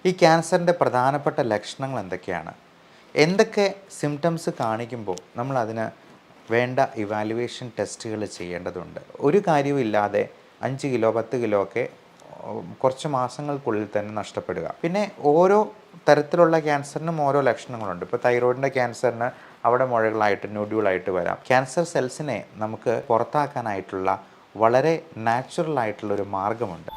ഈ ക്യാൻസറിൻ്റെ പ്രധാനപ്പെട്ട ലക്ഷണങ്ങൾ എന്തൊക്കെയാണ്? എന്തൊക്കെ സിംറ്റംസ് കാണിക്കുമ്പോൾ നമ്മൾ അതിന് വേണ്ട ഇവാലുവേഷൻ ടെസ്റ്റുകൾ ചെയ്യേണ്ടതുണ്ട്? ഒരു കാര്യവുമില്ലാതെ 5 കിലോ 10 കിലോ ഒക്കെ കുറച്ച് മാസങ്ങൾക്കുള്ളിൽ തന്നെ നഷ്ടപ്പെടുക. പിന്നെ ഓരോ തരത്തിലുള്ള ക്യാൻസറിനും ഓരോ ലക്ഷണങ്ങളുണ്ട്. ഇപ്പോൾ തൈറോയിഡിൻ്റെ ക്യാൻസറിന് അവിടെ മുഴകളായിട്ട് നോഡ്യൂളായിട്ട് വരാം. ക്യാൻസർ സെൽസിനെ നമുക്ക് പുറത്താക്കാനായിട്ടുള്ള വളരെ നാച്ചുറൽ ആയിട്ടുള്ളൊരു മാർഗമുണ്ട്.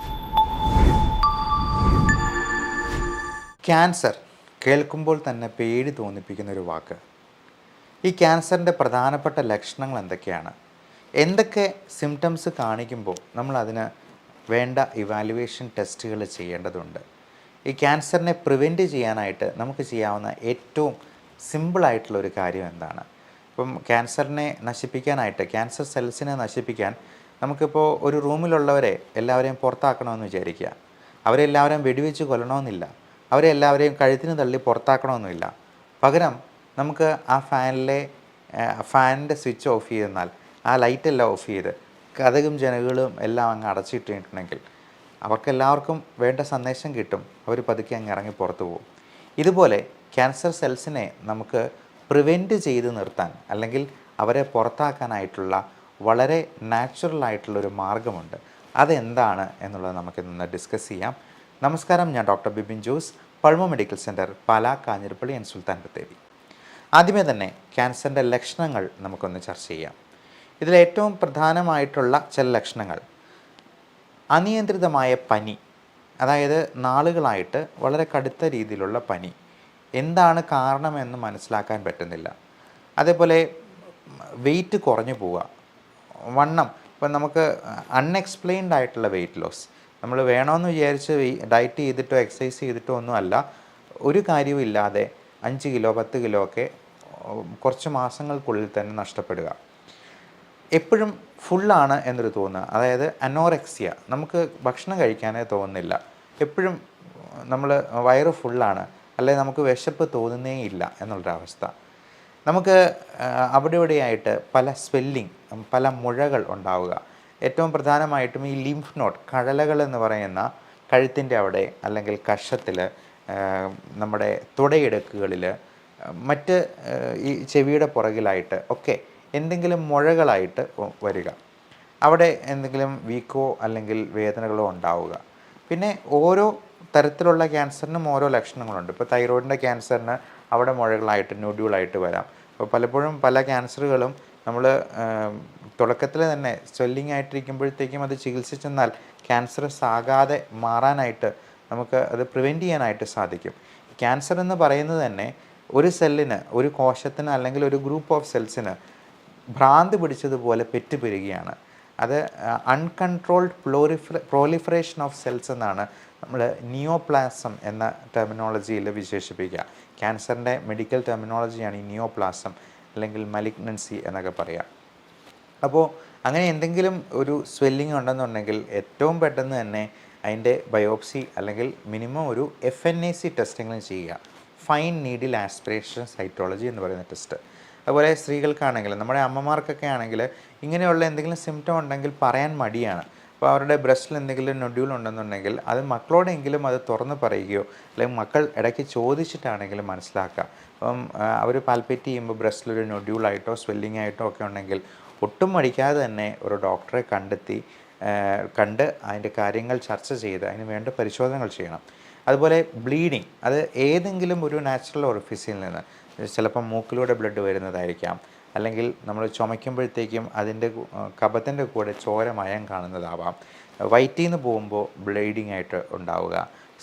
ക്യാൻസർ കേൾക്കുമ്പോൾ തന്നെ പേടി തോന്നിപ്പിക്കുന്നൊരു വാക്ക്. ഈ ക്യാൻസറിൻ്റെ പ്രധാനപ്പെട്ട ലക്ഷണങ്ങൾ എന്തൊക്കെയാണ്? എന്തൊക്കെ സിംറ്റംസ് കാണിക്കുമ്പോൾ നമ്മൾ അതിന് വേണ്ട ഇവാലുവേഷൻ ടെസ്റ്റുകൾ ചെയ്യേണ്ടതുണ്ട്? ഈ ക്യാൻസറിനെ പ്രിവെൻറ്റ് ചെയ്യാനായിട്ട് നമുക്ക് ചെയ്യാവുന്ന ഏറ്റവും സിമ്പിളായിട്ടുള്ളൊരു കാര്യം എന്താണ്? ഇപ്പം ക്യാൻസറിനെ നശിപ്പിക്കാനായിട്ട്, ക്യാൻസർ സെൽസിനെ നശിപ്പിക്കാൻ നമുക്കിപ്പോൾ ഒരു റൂമിലുള്ളവരെ എല്ലാവരെയും പുറത്താക്കണമെന്ന് വിചാരിക്കുക. അവരെല്ലാവരെയും വെടിവെച്ച് കൊല്ലണമെന്നില്ല. അവരെ എല്ലാവരെയും കഴുത്തിന് തള്ളി പുറത്താക്കണമെന്നില്ല. പകരം നമുക്ക് ആ ഫാനിൻ്റെ സ്വിച്ച് ഓഫ് ചെയ്തെന്നാൽ, ആ ലൈറ്റെല്ലാം ഓഫ് ചെയ്ത് കതകും ജനലുകളും എല്ലാം അങ്ങ് അടച്ചിട്ടിട്ടുണ്ടെങ്കിൽ അവർക്കെല്ലാവർക്കും വേണ്ട സന്ദേശം കിട്ടും. അവർ പതുക്കെ അങ്ങ് ഇറങ്ങി പുറത്തു പോകും. ഇതുപോലെ ക്യാൻസർ സെൽസിനെ നമുക്ക് പ്രിവെൻറ്റ് ചെയ്ത് നിർത്താൻ, അല്ലെങ്കിൽ അവരെ പുറത്താക്കാനായിട്ടുള്ള വളരെ നാച്ചുറൽ ആയിട്ടുള്ളൊരു മാർഗമുണ്ട്. അതെന്താണ് എന്നുള്ളത് നമുക്കിന്ന് ഡിസ്കസ് ചെയ്യാം. നമസ്കാരം, ഞാൻ doctor Bibin Jose, Pulmo medical centre, Pala, Kanjirappally and Sulthan Bathery. ആദ്യമേ തന്നെ ക്യാൻസറിൻ്റെ ലക്ഷണങ്ങൾ നമുക്കൊന്ന് ചർച്ച ചെയ്യാം. ഇതിലേറ്റവും പ്രധാനമായിട്ടുള്ള ചില ലക്ഷണങ്ങൾ: അനിയന്ത്രിതമായ പനി, അതായത് നാളുകളായിട്ട് വളരെ കടുത്ത രീതിയിലുള്ള പനി, എന്താണ് കാരണമെന്ന് മനസ്സിലാക്കാൻ പറ്റുന്നില്ല. അതേപോലെ വെയിറ്റ് കുറഞ്ഞു പോവുക, വണ്ണം. ഇപ്പം നമുക്ക് അൺഎക്സ്പ്ലെയിൻഡ് ആയിട്ടുള്ള വെയിറ്റ് ലോസ്, നമ്മൾ വേണമെന്ന് വിചാരിച്ച് ഡയറ്റ് ചെയ്തിട്ടോ എക്സസൈസ് ചെയ്തിട്ടോ ഒന്നുമല്ല, ഒരു കാര്യവുമില്ലാതെ 5 കിലോ 10 കിലോ ഒക്കെ കുറച്ച് മാസങ്ങൾക്കുള്ളിൽ തന്നെ നഷ്ടപ്പെടുക. എപ്പോഴും ഫുള്ളാണ് എന്നൊരു തോന്നുക, അതായത് അനോറെക്സിയ, നമുക്ക് ഭക്ഷണം കഴിക്കാനേ തോന്നുന്നില്ല. എപ്പോഴും നമ്മൾ വയറ് ഫുള്ളാണ്, അല്ലെങ്കിൽ നമുക്ക് വിശപ്പ് തോന്നുന്നേ ഇല്ല എന്നുള്ളൊരവസ്ഥ. നമുക്ക് അവിടെ ഇവിടെയായിട്ട് പല സ്വെല്ലിങ്, പല മുഴകൾ ഉണ്ടാവുക. ഏറ്റവും പ്രധാനമായിട്ടും ഈ ലിംഫ് നോഡ്, കഴലകൾ എന്ന് പറയുന്ന കഴുത്തിൻ്റെ അവിടെ, അല്ലെങ്കിൽ കഷത്തിൽ, നമ്മുടെ തുടയിടുക്കുകളിൽ, മറ്റ് ഈ ചെവിയുടെ പുറകിലായിട്ട് ഒക്കെ എന്തെങ്കിലും മുഴകളായിട്ട് വരിക. അവിടെ എന്തെങ്കിലും വീക്കോ അല്ലെങ്കിൽ വേദനകളോ ഉണ്ടാവുക. പിന്നെ ഓരോ തരത്തിലുള്ള ക്യാൻസറിനും ഓരോ ലക്ഷണങ്ങളുണ്ട്. ഇപ്പോൾ തൈറോയിഡിൻ്റെ ക്യാൻസറിന് അവിടെ മുഴകളായിട്ട് നോഡ്യൂളായിട്ട് വരാം. അപ്പോൾ പലപ്പോഴും പല ക്യാൻസറുകളും നമ്മൾ തുടക്കത്തിൽ തന്നെ സ്വെല്ലിംഗ് ആയിട്ടിരിക്കുമ്പോഴത്തേക്കും അത് ചികിത്സിച്ചെന്നാൽ ക്യാൻസറസ് ആകാതെ മാറാനായിട്ട് നമുക്ക് അത് പ്രിവെൻറ്റ് ചെയ്യാനായിട്ട് സാധിക്കും. ക്യാൻസർ എന്ന് പറയുന്നത് തന്നെ ഒരു സെല്ലിന്, ഒരു കോശത്തിന്, അല്ലെങ്കിൽ ഒരു ഗ്രൂപ്പ് ഓഫ് സെൽസിന് ഭ്രാന്ത് പിടിച്ചതുപോലെ പെറ്റുപെരുകയാണ്. അത് അൺകൺട്രോൾഡ് പ്രോലിഫറേഷൻ ഓഫ് സെൽസ് എന്നാണ് നമ്മൾ നിയോപ്ലാസം എന്ന ടെർമിനോളജിയിൽ വിശേഷിപ്പിക്കുക. ക്യാൻസറിൻ്റെ മെഡിക്കൽ ടെർമിനോളജിയാണ് ഈ നിയോപ്ലാസം, അല്ലെങ്കിൽ മലിഗ്നൻസി എന്നൊക്കെ പറയാം. അപ്പോൾ അങ്ങനെ എന്തെങ്കിലും ഒരു സ്വെല്ലിംഗ് ഉണ്ടെന്നുണ്ടെങ്കിൽ ഏറ്റവും പെട്ടെന്ന് തന്നെ അതിൻ്റെ ബയോപ്സി, അല്ലെങ്കിൽ മിനിമം ഒരു FNAC ടെസ്റ്റിംഗും ചെയ്യുക, ഫൈൻ നീഡിൽ ആസ്പിറേഷൻ സൈറ്റോളജി എന്ന് പറയുന്ന ടെസ്റ്റ്. അതുപോലെ സ്ത്രീകൾക്കാണെങ്കിൽ, നമ്മുടെ അമ്മമാർക്കൊക്കെ ആണെങ്കിൽ ഇങ്ങനെയുള്ള എന്തെങ്കിലും സിംറ്റം ഉണ്ടെങ്കിൽ പറയാൻ മടിയാണ്. അപ്പോൾ അവരുടെ ബ്രസ്റ്റിൽ എന്തെങ്കിലും നൊഡ്യൂൾ ഉണ്ടെന്നുണ്ടെങ്കിൽ അത് മക്കളോടെങ്കിലും അത് തുറന്ന് പറയുകയോ, അല്ലെങ്കിൽ മക്കൾ ഇടയ്ക്ക് ചോദിച്ചിട്ടാണെങ്കിലും മനസ്സിലാക്കുക. അപ്പം അവർ പാൽപ്പേറ്റ് ചെയ്യുമ്പോൾ ബ്രസ്റ്റിലൊരു നൊഡ്യൂളായിട്ടോ സ്വെല്ലിംഗ് ആയിട്ടോ ഒക്കെ ഉണ്ടെങ്കിൽ ഒട്ടും മടിക്കാതെ തന്നെ ഒരു ഡോക്ടറെ കണ്ട് അതിൻ്റെ കാര്യങ്ങൾ ചർച്ച ചെയ്ത് അതിന് വേണ്ട പരിശോധനകൾ ചെയ്യണം. അതുപോലെ ബ്ലീഡിങ്, അത് ഏതെങ്കിലും ഒരു നാച്ചുറൽ ഓറിഫിസിൽ നിന്ന്, ചിലപ്പം മൂക്കിലൂടെ ബ്ലഡ് വരുന്നതായിരിക്കാം, അല്ലെങ്കിൽ നമ്മൾ ചുമയ്ക്കുമ്പോഴത്തേക്കും അതിൻ്റെ കഫത്തിൻ്റെ കൂടെ ചോരമയം കാണുന്നതാവാം. വയറ്റിൽ നിന്ന് പോകുമ്പോൾ ബ്ലീഡിങ് ആയിട്ട് ഉണ്ടാവുക.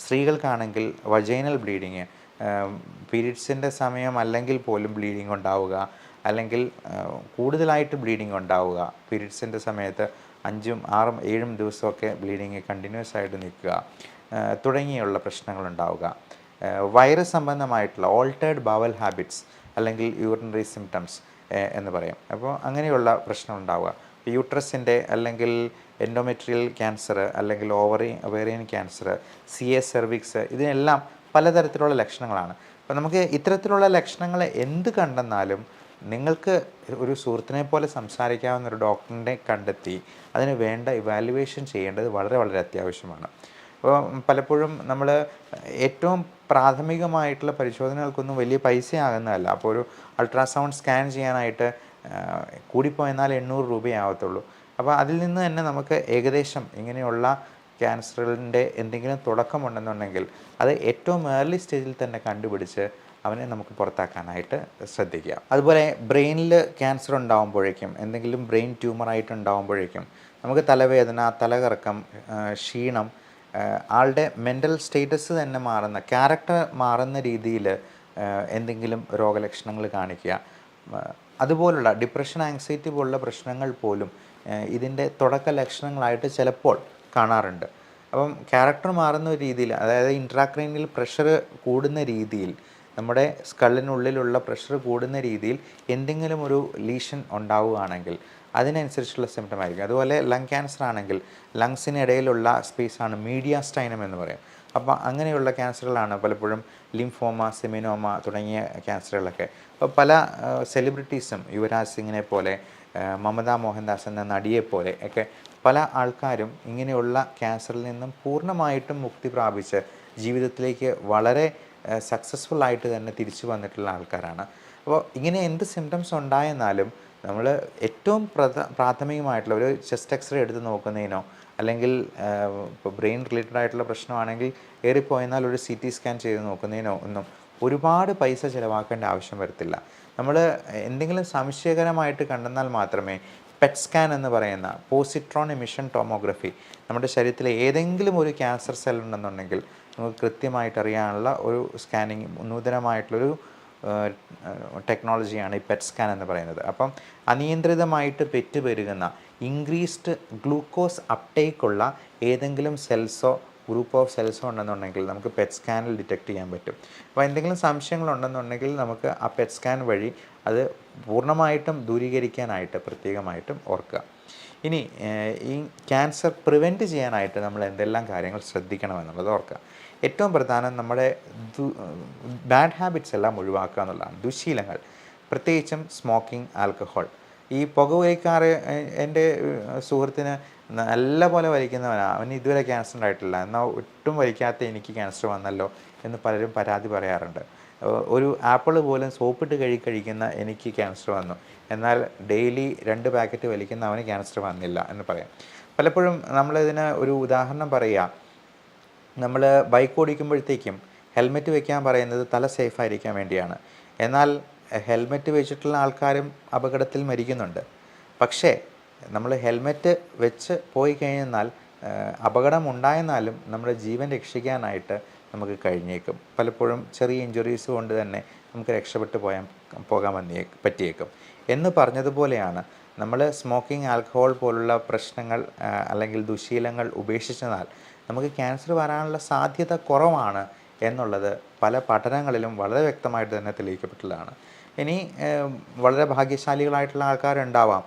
സ്ത്രീകൾക്കാണെങ്കിൽ വജൈനൽ ബ്ലീഡിങ്, പീരീഡ്സിൻ്റെ സമയം അല്ലെങ്കിൽ പോലും ബ്ലീഡിങ് ഉണ്ടാവുക, അല്ലെങ്കിൽ കൂടുതലായിട്ട് ബ്ലീഡിങ് ഉണ്ടാവുക. പീരീഡ്സിൻ്റെ സമയത്ത് 5, 6, 7 ദിവസമൊക്കെ ബ്ലീഡിങ് കണ്ടിന്യൂസ് ആയിട്ട് നിൽക്കുക, തുടങ്ങിയുള്ള പ്രശ്നങ്ങളുണ്ടാവുക. വൈറസ് സംബന്ധമായിട്ടുള്ള ഓൾട്ടേർഡ് ബവൽ ഹാബിറ്റ്സ്, അല്ലെങ്കിൽ യൂറിനറി സിംറ്റംസ് എന്ന് പറയും. അപ്പോൾ അങ്ങനെയുള്ള പ്രശ്നമുണ്ടാവുക. യൂട്രസിൻ്റെ അല്ലെങ്കിൽ എൻഡോമെട്രിയൽ ക്യാൻസർ, അല്ലെങ്കിൽ ഒവേറിയൻ ക്യാൻസർ, CA സെർവിക്സ്, ഇതിനെല്ലാം പലതരത്തിലുള്ള ലക്ഷണങ്ങളാണ്. അപ്പോൾ നമുക്ക് ഇത്തരത്തിലുള്ള ലക്ഷണങ്ങൾ എന്ത് കണ്ടെന്നാലും നിങ്ങൾക്ക് ഒരു സുഹൃത്തിനെ പോലെ സംസാരിക്കാവുന്ന ഒരു ഡോക്ടറിനെ കണ്ടെത്തി അതിന് വേണ്ട ഇവാലുവേഷൻ ചെയ്യേണ്ടത് വളരെ വളരെ അത്യാവശ്യമാണ്. അപ്പോൾ പലപ്പോഴും നമ്മൾ ഏറ്റവും പ്രാഥമികമായിട്ടുള്ള പരിശോധനകൾക്കൊന്നും വലിയ പൈസയാകുന്നതല്ല. അപ്പോൾ ഒരു അൾട്രാസൗണ്ട് സ്കാൻ ചെയ്യാനായിട്ട് കൂടിപ്പോയെന്നാൽ 800 രൂപയാവത്തുള്ളൂ. അപ്പോൾ അതിൽ നിന്ന് തന്നെ നമുക്ക് ഏകദേശം ഇങ്ങനെയുള്ള ക്യാൻസറിൻ്റെ എന്തെങ്കിലും തുടക്കമുണ്ടെന്നുണ്ടെങ്കിൽ അത് ഏറ്റവും ഏർലി സ്റ്റേജിൽ തന്നെ കണ്ടുപിടിച്ച് അവനെ നമുക്ക് പുറത്താക്കാനായിട്ട് ശ്രദ്ധിക്കുക. അതുപോലെ ബ്രെയിനിൽ ക്യാൻസർ ഉണ്ടാകുമ്പോഴേക്കും, എന്തെങ്കിലും ബ്രെയിൻ ട്യൂമറായിട്ട് ഉണ്ടാകുമ്പോഴേക്കും നമുക്ക് തലവേദന, തലകറക്കം, ക്ഷീണം, ആളുടെ മെൻ്റൽ സ്റ്റേറ്റസ് തന്നെ മാറുന്ന, ക്യാരക്ടർ മാറുന്ന രീതിയിൽ എന്തെങ്കിലും രോഗലക്ഷണങ്ങൾ കാണിക്കുക, അതുപോലുള്ള ഡിപ്രഷൻ, ആങ്സൈറ്റി പോലുള്ള പ്രശ്നങ്ങൾ പോലും ഇതിൻ്റെ തുടക്ക ലക്ഷണങ്ങളായിട്ട് ചിലപ്പോൾ കാണാറുണ്ട്. അപ്പം ക്യാരക്ടർ മാറുന്ന രീതിയിൽ, അതായത് ഇൻട്രാക്രൈനിയൽ പ്രഷർ കൂടുന്ന രീതിയിൽ, നമ്മുടെ സ്കള്ളിനുള്ളിലുള്ള പ്രഷർ കൂടുന്ന രീതിയിൽ എന്തെങ്കിലും ഒരു ലീഷൻ ഉണ്ടാവുകയാണെങ്കിൽ അതിനനുസരിച്ചുള്ള സിംറ്റം ആയിരിക്കും. അതുപോലെ ലങ് ക്യാൻസർ ആണെങ്കിൽ ലങ്സിനിടയിലുള്ള സ്പേസാണ് മീഡിയാസ്റ്റൈനം എന്ന് പറയും. അപ്പോൾ അങ്ങനെയുള്ള ക്യാൻസറുകളാണ് പലപ്പോഴും ലിംഫോമ, സെമിനോമ തുടങ്ങിയ ക്യാൻസറുകളൊക്കെ. അപ്പോൾ പല സെലിബ്രിറ്റീസും യുവരാജ് സിംഗിനെ പോലെ, മമത മോഹൻദാസ് എന്ന നടിയെപ്പോലെ ഒക്കെ പല ആൾക്കാരും ഇങ്ങനെയുള്ള ക്യാൻസറിൽ നിന്നും പൂർണ്ണമായിട്ടും മുക്തി പ്രാപിച്ച് ജീവിതത്തിലേക്ക് വളരെ സക്സസ്ഫുൾ ആയിട്ട് തന്നെ തിരിച്ചു വന്നിട്ടുള്ള ആൾക്കാരാണ്. അപ്പോൾ ഇങ്ങനെ എന്ത് സിംറ്റംസ് ഉണ്ടായെന്നാലും നമ്മൾ ഏറ്റവും പ്രാഥമികമായിട്ടുള്ള ഒരു ചെസ്റ്റ് എക്സ്റേ എടുത്ത് നോക്കുന്നതിനോ, അല്ലെങ്കിൽ ഇപ്പോൾ ബ്രെയിൻ റിലേറ്റഡ് ആയിട്ടുള്ള പ്രശ്നമാണെങ്കിൽ ഏറിപ്പോയെന്നാൽ ഒരു CT സ്കാൻ ചെയ്ത് നോക്കുന്നതിനോ ഒന്നും ഒരുപാട് പൈസ ചിലവാക്കേണ്ട ആവശ്യം വരത്തില്ല. നമ്മൾ എന്തെങ്കിലും സംശയകരമായിട്ട് കണ്ടെന്നാൽ മാത്രമേ പെറ്റ് സ്കാൻ എന്ന് പറയുന്ന പോസിട്രോൺ എമിഷൻ ടോമോഗ്രഫി, നമ്മുടെ ശരീരത്തിലെ ഏതെങ്കിലും ഒരു ക്യാൻസർ സെൽ ഉണ്ടെന്നുണ്ടെങ്കിൽ നമുക്ക് കൃത്യമായിട്ട് അറിയാനുള്ള ഒരു സ്കാനിങ്, നൂതനമായിട്ടുള്ളൊരു ടെക്നോളജിയാണ് ഈ പെറ്റ് സ്കാൻ എന്ന് പറയുന്നത്. അപ്പം അനിയന്ത്രിതമായിട്ട് പെറ്റുപെരുകുന്ന, ഇൻക്രീസ്ഡ് ഗ്ലൂക്കോസ് അപ്ടേക്കുള്ള ഏതെങ്കിലും സെൽസോ ഗ്രൂപ്പ് ഓഫ് സെൽസോ ഉണ്ടെന്നുണ്ടെങ്കിൽ നമുക്ക് പെറ്റ് സ്കാനിൽ ഡിറ്റക്ട് ചെയ്യാൻ പറ്റും. അപ്പോൾ എന്തെങ്കിലും സംശയങ്ങളുണ്ടെന്നുണ്ടെങ്കിൽ നമുക്ക് ആ പെറ്റ് സ്കാൻ വഴി അത് പൂർണ്ണമായിട്ടും ദൂരീകരിക്കാനായിട്ട് പ്രത്യേകമായിട്ടും ഓർക്കുക. ഇനി ഈ ക്യാൻസർ പ്രിവെൻറ്റ് ചെയ്യാനായിട്ട് നമ്മൾ എന്തെല്ലാം കാര്യങ്ങൾ ശ്രദ്ധിക്കണമെന്നുള്ളത് ഓർക്കുക. ഏറ്റവും പ്രധാനം നമ്മുടെ ബാഡ് ഹാബിറ്റ്സ് എല്ലാം ഒഴിവാക്കുക എന്നുള്ളതാണ്. ദുശീലങ്ങൾ, പ്രത്യേകിച്ചും സ്മോക്കിംഗ്, ആൽക്കഹോൾ. ഈ പുകവലിക്കാറ്, എൻ്റെ സുഹൃത്തിന് നല്ല പോലെ വലിക്കുന്നവനാണ്, അവന് ഇതുവരെ ക്യാൻസർ ഉണ്ടായിട്ടില്ല, എന്നാൽ ഒട്ടും വലിക്കാത്ത എനിക്ക് ക്യാൻസർ വന്നല്ലോ എന്ന് പലരും പരാതി പറയാറുണ്ട്. ഒരു ആപ്പിൾ പോലും സോപ്പിട്ട് കഴിക്കുന്ന എനിക്ക് ക്യാൻസർ വന്നു, എന്നാൽ ഡെയിലി 2 പാക്കറ്റ് വലിക്കുന്ന അവന് ക്യാൻസർ വന്നില്ല എന്ന് പറയാം. പലപ്പോഴും നമ്മളിതിന് ഒരു ഉദാഹരണം പറയുക, നമ്മൾ ബൈക്ക് ഓടിക്കുമ്പോഴത്തേക്കും ഹെൽമെറ്റ് വെക്കാൻ പറയുന്നത് തല സേഫായിരിക്കാൻ വേണ്ടിയാണ്. എന്നാൽ ഹെൽമെറ്റ് വെച്ചിട്ടുള്ള ആൾക്കാരും അപകടത്തിൽ മരിക്കുന്നുണ്ട്. പക്ഷേ നമ്മൾ ഹെൽമെറ്റ് വെച്ച് പോയി കഴിഞ്ഞാൽ അപകടം ഉണ്ടായെന്നാലും നമ്മുടെ ജീവൻ രക്ഷിക്കാനായിട്ട് നമുക്ക് കഴിഞ്ഞേക്കും. പലപ്പോഴും ചെറിയ ഇഞ്ചുറീസ് കൊണ്ട് തന്നെ നമുക്ക് രക്ഷപ്പെട്ടു പോകാൻ പറ്റിയേക്കും. എന്ന് പറഞ്ഞതുപോലെയാണ് നമ്മൾ സ്മോക്കിംഗ്, ആൽക്കഹോൾ പോലുള്ള പ്രശ്നങ്ങൾ അല്ലെങ്കിൽ ദുശീലങ്ങൾ ഉപേക്ഷിച്ചെന്നാൽ നമുക്ക് ക്യാൻസർ വരാനുള്ള സാധ്യത കുറവാണ് എന്നുള്ളത് പല പഠനങ്ങളിലും വളരെ വ്യക്തമായിട്ട് തന്നെ തെളിയിക്കപ്പെട്ടുള്ളതാണ്. ഇനി വളരെ ഭാഗ്യശാലികളായിട്ടുള്ള ആൾക്കാരുണ്ടാവാം,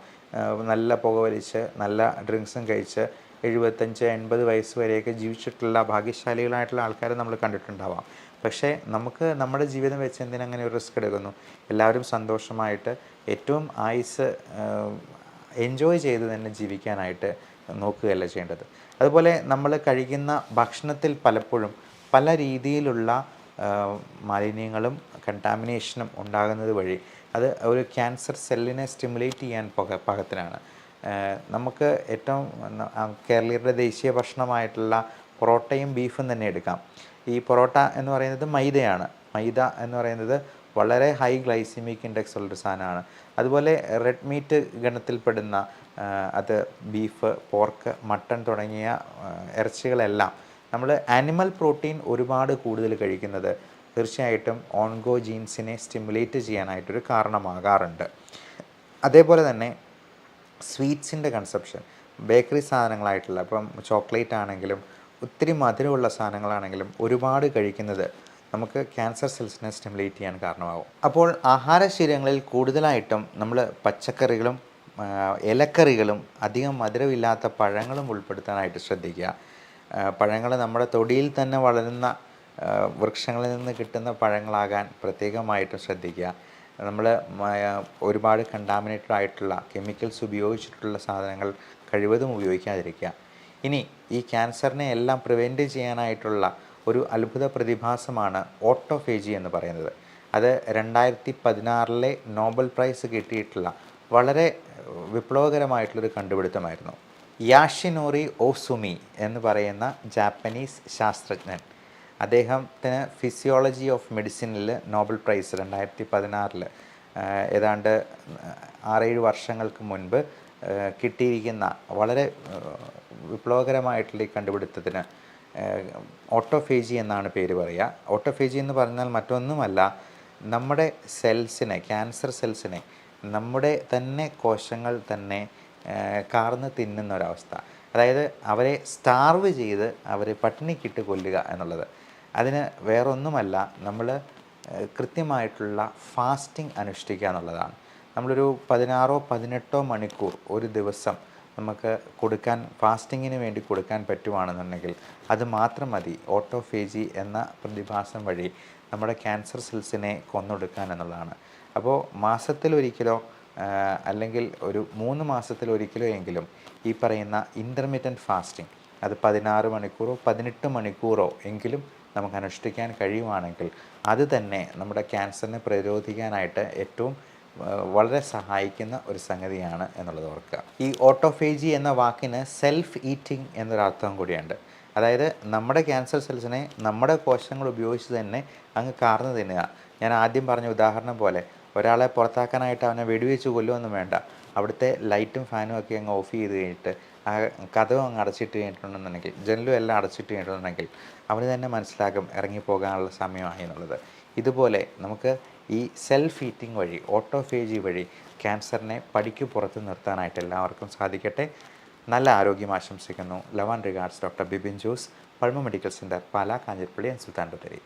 നല്ല പുകവലിച്ച് നല്ല ഡ്രിങ്ക്സും കഴിച്ച് 75-80 വയസ്സ് വരെയൊക്കെ ജീവിച്ചിട്ടുള്ള ഭാഗ്യശാലികളായിട്ടുള്ള ആൾക്കാരെ നമ്മൾ കണ്ടിട്ടുണ്ടാവാം. പക്ഷേ നമുക്ക് നമ്മുടെ ജീവിതം വെച്ച് എന്തിനങ്ങനെ ഒരു റിസ്ക് എടുക്കുന്നു? എല്ലാവരും സന്തോഷമായിട്ട് ഏറ്റവും ആയുസ് എൻജോയ് ചെയ്ത് തന്നെ ജീവിക്കാനായിട്ട് നോക്കുകയല്ല ചെയ്യേണ്ടത്. അതുപോലെ നമ്മൾ കഴിക്കുന്ന ഭക്ഷണത്തിൽ പലപ്പോഴും പല രീതിയിലുള്ള മാലിന്യങ്ങളും കണ്ടാമിനേഷനും ഉണ്ടാകുന്നത് വഴി അത് ഒരു ക്യാൻസർ സെല്ലിനെ സ്റ്റിമുലേറ്റ് ചെയ്യാൻ പാകത്തിനാണ്. നമുക്ക് ഏറ്റവും കേരളീയരുടെ ദേശീയ ഭക്ഷണമായിട്ടുള്ള പൊറോട്ടയും ബീഫും തന്നെ എടുക്കാം. ഈ പൊറോട്ട എന്ന് പറയുന്നത് മൈദയാണ്. മൈദ എന്ന് പറയുന്നത് വളരെ ഹൈ ഗ്ലൈസിമിക് ഇൻഡെക്സ് ഉള്ളൊരു സാധനമാണ്. അതുപോലെ റെഡ് മീറ്റ് ഗണത്തിൽപ്പെടുന്ന അത് ബീഫ്, പോർക്ക്, മട്ടൺ തുടങ്ങിയ ഇറച്ചികളെല്ലാം നമ്മൾ ആനിമൽ പ്രോട്ടീൻ ഒരുപാട് കൂടുതൽ കഴിക്കുന്നത് തീർച്ചയായിട്ടും ഓൺകോജീൻസിനെ സ്റ്റിമുലേറ്റ് ചെയ്യാനായിട്ടൊരു കാരണമാകാറുണ്ട്. അതേപോലെ തന്നെ സ്വീറ്റ്സിൻ്റെ കൺസപ്ഷൻ, ബേക്കറി സാധനങ്ങളായിട്ടുള്ള ഇപ്പം ചോക്ലേറ്റ് ആണെങ്കിലും ഒത്തിരി മധുരമുള്ള സാധനങ്ങളാണെങ്കിലും ഒരുപാട് കഴിക്കുന്നത് നമുക്ക് ക്യാൻസർ സെൽസിനെ സ്റ്റിമുലേറ്റ് ചെയ്യാൻ കാരണമാകും. അപ്പോൾ ആഹാരശീലങ്ങളിൽ കൂടുതലായിട്ടും നമ്മൾ പച്ചക്കറികളും ഇലക്കറികളും അധികം മധുരമില്ലാത്ത പഴങ്ങളും ഉൾപ്പെടുത്താനായിട്ട് ശ്രദ്ധിക്കുക. പഴങ്ങൾ നമ്മുടെ തൊടിയിൽ തന്നെ വളരുന്ന വൃക്ഷങ്ങളിൽ നിന്ന് കിട്ടുന്ന പഴങ്ങളാകാൻ പ്രത്യേകമായിട്ട് ശ്രദ്ധിക്കുക. നമ്മൾ ഒരുപാട് കണ്ടാമിനേറ്റഡ് ആയിട്ടുള്ള കെമിക്കൽസ് ഉപയോഗിച്ചിട്ടുള്ള സാധനങ്ങൾ കഴിവതും ഉപയോഗിക്കാതിരിക്കുക. ഇനി ഈ ക്യാൻസറിനെ എല്ലാം പ്രിവെൻറ്റ് ചെയ്യാനായിട്ടുള്ള ഒരു അത്ഭുത പ്രതിഭാസമാണ് ഓട്ടോഫേജി എന്ന് പറയുന്നത്. അത് 2016 നോബൽ പ്രൈസ് കിട്ടിയിട്ടുള്ള വളരെ വിപ്ലവകരമായിട്ടുള്ളൊരു കണ്ടുപിടുത്തമായിരുന്നു. യാഷിനോറി ഓസുമി എന്ന് പറയുന്ന ജാപ്പനീസ് ശാസ്ത്രജ്ഞൻ, അദ്ദേഹത്തിന് ഫിസിയോളജി ഓഫ് മെഡിസിനിൽ നോബൽ പ്രൈസ് 2016 ഏതാണ്ട് 6-7 വർഷങ്ങൾക്ക് മുൻപ് കിട്ടിയിരിക്കുന്ന വളരെ വിപ്ലവകരമായിട്ടുള്ള ഈ കണ്ടുപിടുത്തത്തിന് ഓട്ടോഫേജി എന്നാണ് പേര് പറയുക. ഓട്ടോഫേജി എന്ന് പറഞ്ഞാൽ മറ്റൊന്നുമല്ല, നമ്മുടെ സെൽസിനെ, ക്യാൻസർ സെൽസിനെ നമ്മുടെ തന്നെ കോശങ്ങൾ തന്നെ കാർന്ന് തിന്നുന്ന ഒരവസ്ഥ. അതായത് അവരെ സ്റ്റാർവ് ചെയ്ത് അവരെ പട്ടിണിക്കിട്ട് കൊല്ലുക എന്നുള്ളത്. അതിന് വേറൊന്നുമല്ല, നമ്മൾ കൃത്യമായിട്ടുള്ള ഫാസ്റ്റിംഗ് അനുഷ്ഠിക്കുക എന്നുള്ളതാണ്. നമ്മളൊരു 16-18 മണിക്കൂർ ഒരു ദിവസം നമുക്ക് കൊടുക്കാൻ, ഫാസ്റ്റിങ്ങിന് വേണ്ടി കൊടുക്കാൻ പറ്റുവാണെന്നുണ്ടെങ്കിൽ അത് മാത്രം മതി ഓട്ടോഫേജി എന്ന പ്രതിഭാസം വഴി നമ്മുടെ ക്യാൻസർ സെൽസിനെ കൊന്നൊടുക്കാൻ എന്നുള്ളതാണ്. അപ്പോൾ മാസത്തിലൊരിക്കലോ അല്ലെങ്കിൽ ഒരു 3 മാസത്തിലൊരിക്കലോ എങ്കിലും ഈ പറയുന്ന ഇൻ്റർമിറ്റൻറ്റ് ഫാസ്റ്റിംഗ്, അത് 16 മണിക്കൂറോ 18 മണിക്കൂറോ എങ്കിലും നമുക്ക് അനുഷ്ഠിക്കാൻ കഴിയുവാണെങ്കിൽ അത് തന്നെ നമ്മുടെ ക്യാൻസറിനെ പ്രതിരോധിക്കാനായിട്ട് ഏറ്റവും വളരെ സഹായിക്കുന്ന ഒരു സംഗതിയാണ് എന്നുള്ളത് ഓർക്കുക. ഈ ഓട്ടോഫേജി എന്ന വാക്കിന് സെൽഫ് ഈറ്റിംഗ് എന്നൊരർത്ഥം കൂടിയുണ്ട്. അതായത് നമ്മുടെ ക്യാൻസർ സെൽസിനെ നമ്മുടെ കോശങ്ങൾ ഉപയോഗിച്ച് തന്നെ അങ്ങ് കാർന്ന് തിന്നുക. ഞാൻ ആദ്യം പറഞ്ഞ ഉദാഹരണം പോലെ ഒരാളെ പുറത്താക്കാനായിട്ട് അവനെ വെടിവെച്ച് കൊല്ലുമൊന്നും വേണ്ട. അവിടുത്തെ ലൈറ്റും ഫാനും ഒക്കെ അങ്ങ് ഓഫ് ചെയ്ത് കഴിഞ്ഞിട്ട് ആ കതവ് അങ്ങ് അടച്ചിട്ട് കഴിഞ്ഞിട്ടുണ്ടെന്നുണ്ടെങ്കിൽ, ജനലും എല്ലാം അടച്ചിട്ട് കഴിഞ്ഞിട്ടുണ്ടെങ്കിൽ അവന് തന്നെ മനസ്സിലാക്കും ഇറങ്ങിപ്പോകാനുള്ള സമയമായി എന്നുള്ളത്. ഇതുപോലെ നമുക്ക് ഈ സെൽഫ് ഈറ്റിംഗ് വഴി, ഓട്ടോഫേജി വഴി ക്യാൻസറിനെ പടിക്ക് പുറത്ത് നിർത്താനായിട്ട് എല്ലാവർക്കും സാധിക്കട്ടെ. നല്ല ആരോഗ്യം ആശംസിക്കുന്നു. Love and regards, doctor Bibin Jose, Pulmo medical centre, Pala, Kanjirappally and Sulthan Bathery.